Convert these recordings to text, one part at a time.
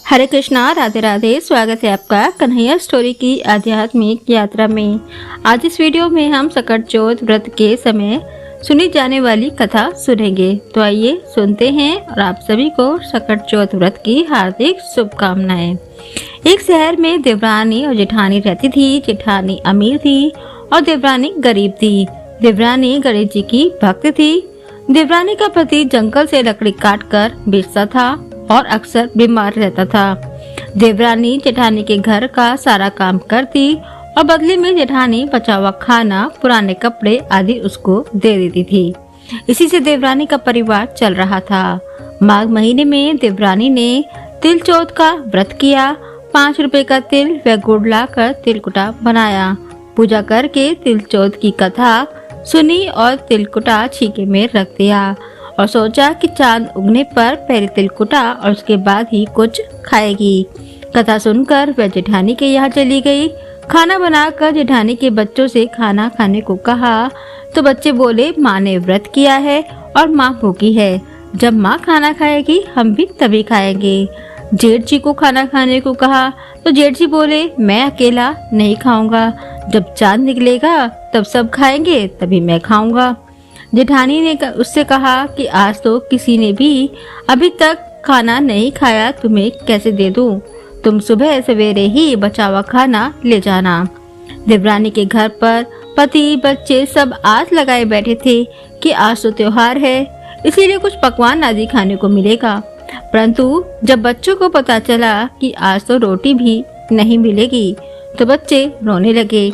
हरे कृष्णा, राधे राधे। स्वागत है आपका कन्हैया स्टोरी की आध्यात्मिक यात्रा में। आज इस वीडियो में हम सकट चौथ व्रत के समय सुनी जाने वाली कथा सुनेंगे। तो आइए सुनते हैं और आप सभी को सकट चौथ व्रत की हार्दिक शुभकामनाएं। एक शहर में देवरानी और जेठानी रहती थी। जेठानी अमीर थी और देवरानी गरीब थी। देवरानी गणेश जी की भक्त थी। देवरानी का पति जंगल से लकड़ी काट कर बेचता था और अक्सर बीमार रहता था। देवरानी जेठानी के घर का सारा काम करती और बदले में जेठानी बचा हुआ खाना, पुराने कपड़े आदि उसको दे देती थी। इसी से देवरानी का परिवार चल रहा था। माघ महीने में देवरानी ने तिल चौथ का व्रत किया। 5 रुपए का तिल व गुड़ लाकर तिलकुटा बनाया। पूजा करके तिल चौथ की कथा सुनी और तिलकुटा छीके में रख दिया और सोचा कि चांद उगने पर पहले तिलकुटा और उसके बाद ही कुछ खाएगी। कथा सुनकर वह जेठानी के यहाँ चली गई। खाना बनाकर जेठानी के बच्चों से खाना खाने को कहा तो बच्चे बोले, माँ ने व्रत किया है और माँ भूखी है। जब माँ खाना खाएगी हम भी तभी खाएंगे। जेठ जी को खाना खाने को कहा तो जेठ जी बोले, मैं अकेला नहीं खाऊंगा। जब चांद निकलेगा तब सब खाएंगे, तभी मैं खाऊंगा। जेठानी ने उससे कहा कि आज तो किसी ने भी अभी तक खाना नहीं खाया, तुम्हें कैसे दे दूं? तुम सुबह सवेरे ही बचा हुआ खाना ले जाना। देवरानी के घर पर पति बच्चे सब आस लगाए बैठे थे कि आज तो त्योहार है, इसीलिए कुछ पकवान आदि खाने को मिलेगा। परंतु जब बच्चों को पता चला कि आज तो रोटी भी नहीं मिलेगी तो बच्चे रोने लगे।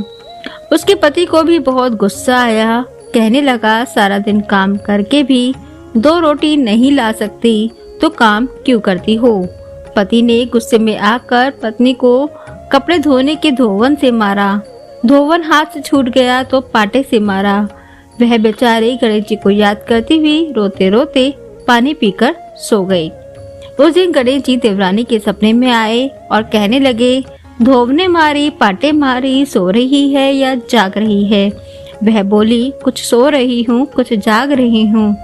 उसके पति को भी बहुत गुस्सा आया। कहने लगा, सारा दिन काम करके भी 2 रोटी नहीं ला सकती तो काम क्यों करती हो? पति ने गुस्से में आकर पत्नी को कपड़े धोने के धोवन से मारा। धोवन हाथ से छूट गया तो पाटे से मारा। वह बेचारी गणेश जी को याद करती हुई रोते रोते पानी पीकर सो गई। उस दिन गणेश जी देवरानी के सपने में आए और कहने लगे, धोवने मारी, पाटे मारी, सो रही है या जाग रही है? वह बोली, कुछ सो रही हूँ, कुछ जाग रही हूँ।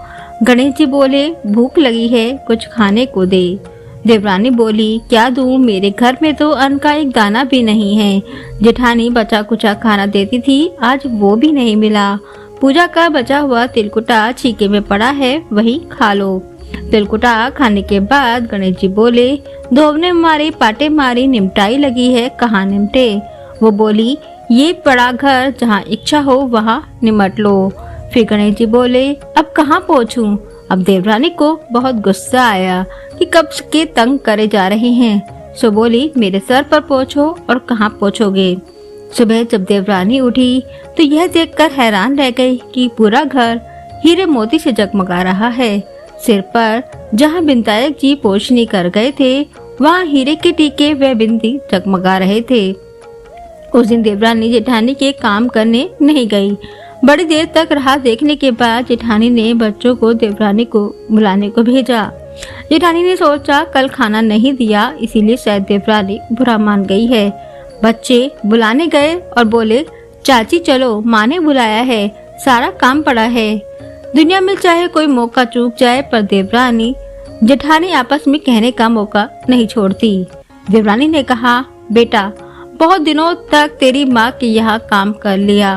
गणेश जी बोले, भूख लगी है, कुछ खाने को दे। देवरानी बोली, क्या दूँ? मेरे घर में तो अन्न का एक दाना भी नहीं है। जेठानी बचा कुचा खाना देती थी, आज वो भी नहीं मिला। पूजा का बचा हुआ तिलकुटा छीके में पड़ा है, वही खा लो। तिलकुटा खाने के बाद गणेश जी बोले, धोवने मारी, पाटे मारी, निमटाई लगी है, कहाँ निमटे? वो बोली, ये बड़ा घर, जहाँ इच्छा हो वहाँ निमट लो। फिर गणेश जी बोले, अब कहाँ पहुँचूं? अब देवरानी को बहुत गुस्सा आया कि कब के तंग करे जा रहे हैं। सो बोली, मेरे सर पर पहुँचो। और कहाँ पहुँचोगे? सुबह जब देवरानी उठी तो यह देखकर हैरान रह गई कि पूरा घर हीरे मोती से जगमगा रहा है। सिर पर जहाँ बिंदायक जी पोछनी कर गए थे वहाँ हीरे के टीके व बिंदी जगमगा रहे थे। उस दिन देवरानी जेठानी के काम करने नहीं गई। बड़ी देर तक राह देखने के बाद जेठानी ने बच्चों को देवरानी को बुलाने को भेजा। जेठानी ने सोचा, कल खाना नहीं दिया इसीलिए शायद देवरानी बुरा मान गई है। बच्चे बुलाने गए और बोले, चाची चलो, माँ ने बुलाया है, सारा काम पड़ा है। दुनिया में चाहे कोई मौका चूक जाए पर देवरानी जेठानी आपस में कहने का मौका नहीं छोड़ती। देवरानी ने कहा, बेटा बहुत दिनों तक तेरी माँ के यहाँ काम कर लिया,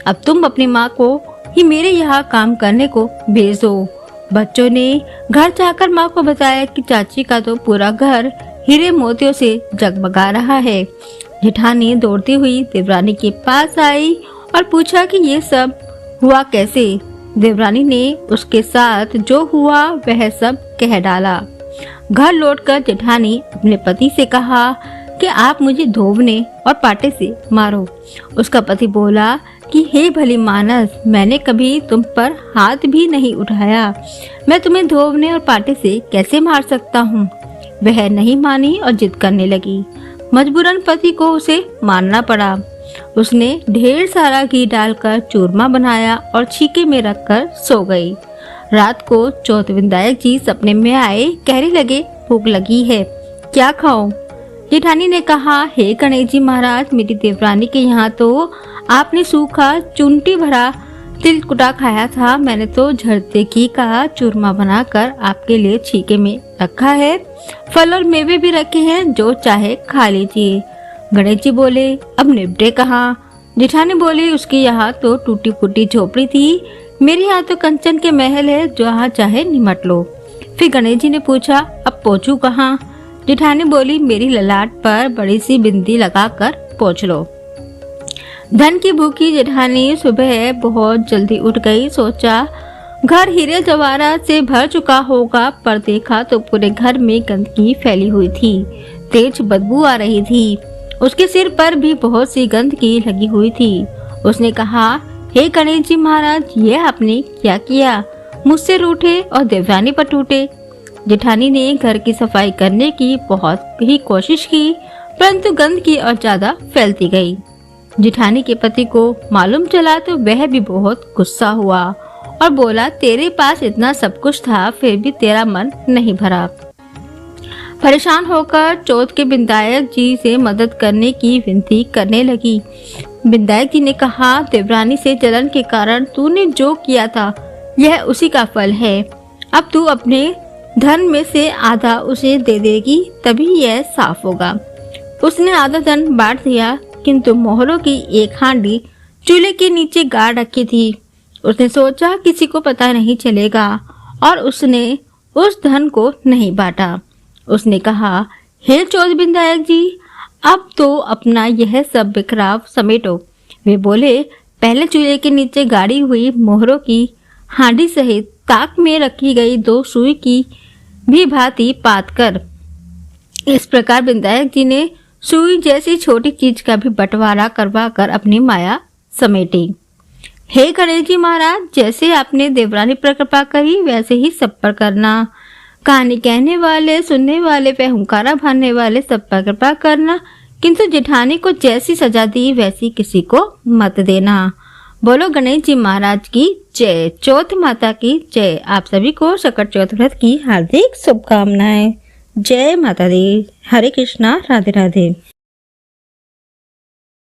अब तुम अपनी माँ को ही मेरे यहाँ काम करने को भेज दो। बच्चों ने घर जाकर माँ को बताया कि चाची का तो पूरा घर हीरे मोतियों से जगमगा रहा है। जेठानी दौड़ती हुई देवरानी के पास आई और पूछा कि ये सब हुआ कैसे। देवरानी ने उसके साथ जो हुआ वह सब कह डाला। घर लौटकर जेठानी अपने पति से कहा कि आप मुझे धोवने और पाटे से मारो। उसका पति बोला कि हे भली मानस, मैंने कभी तुम पर हाथ भी नहीं उठाया, मैं तुम्हें धोवने और पाटे से कैसे मार सकता हूँ? वह नहीं मानी और जिद करने लगी। मजबूरन पति को उसे मारना पड़ा। उसने ढेर सारा घी डालकर चूरमा बनाया और छीके में रखकर सो गई। रात को चौथ विंदायक जी सपने में आए, कहने लगे, भूख लगी है, क्या खाओ? जेठानी ने कहा, हे गणेश जी महाराज, मेरी देवरानी के यहाँ तो आपने सूखा चुनटी भरा तिल कुटा खाया था मैंने तो झड़ते घी का चूरमा बनाकर आपके लिए छीके में रखा है। फल और मेवे भी रखे हैं, जो चाहे खा लीजिए। गणेश जी बोले, अब निपटे कहाँ? जेठानी बोली, उसकी यहाँ तो टूटी फूटी झोपड़ी थी, मेरे यहाँ तो कंचन के महल है, जहाँ चाहे निमट लो। फिर गणेश जी ने पूछा, अब पहुँचूं कहाँ? जेठानी बोली, मेरी ललाट पर बड़ी सी बिंदी लगाकर पहुँच लो। धन की भूखी जेठानी सुबह बहुत जल्दी उठ गई। सोचा घर हीरे जवाहरात से भर चुका होगा, पर देखा तो पूरे घर में गंदगी फैली हुई थी। तेज बदबू आ रही थी। उसके सिर पर भी बहुत सी गंदगी लगी हुई थी। उसने कहा, हे गणेश जी महाराज, ये आपने क्या किया? मुझसे रूठे और देवरानी पर टूटे। जेठानी ने घर की सफाई करने की बहुत ही कोशिश की, परंतु गंदगी और ज्यादा फैलती गई। जेठानी के पति को मालूम चला तो वह भी बहुत गुस्सा हुआ और बोला, तेरे पास इतना सब कुछ था, फिर भी तेरा मन नहीं भरा। परेशान होकर चौथ के विधायक जी से मदद करने की विनती करने लगी। विधायक जी ने कहा, देवरानी से जलन के कारण तूने जो किया था, यह उसी का फल है। अब तू अपने धन में से आधा उसे दे देगी, तभी यह साफ होगा। उसने आधा धन बांट दिया, किंतु मोहरों की एक हांडी चूल्हे के नीचे गाड़ रखी थी। उसने सोचा किसी को पता नहीं चलेगा, और उसने उस धन को नहीं बांटा। उसने कहा, हे चौथ विधायक जी, अब तो अपना यह सब बिखराव समेटो। वे बोले, पहले चूल्हे के नीचे गाड़ी हुई मोहरों की हांडी सहित ताक में रखी गई 2 सुई की भी भांति पात कर। इस प्रकार विधायक जी ने सुई जैसी छोटी चीज का भी बंटवारा करवा कर अपनी माया समेटी। हे गणेश जी महाराज, जैसे आपने देवरानी पर कृपा करी, वैसे ही सब पर करना। कहानी कहने वाले, सुनने वाले व हुंकारा भरने वाले सब पर कृपा करना, किंतु जेठानी को जैसी सजा दी वैसी किसी को मत देना। बोलो गणेश जी महाराज की जय। चौथ माता की जय। आप सभी को सकट चौथ व्रत की हार्दिक शुभकामनाएं। जय माता दी। हरे कृष्णा, राधे राधे।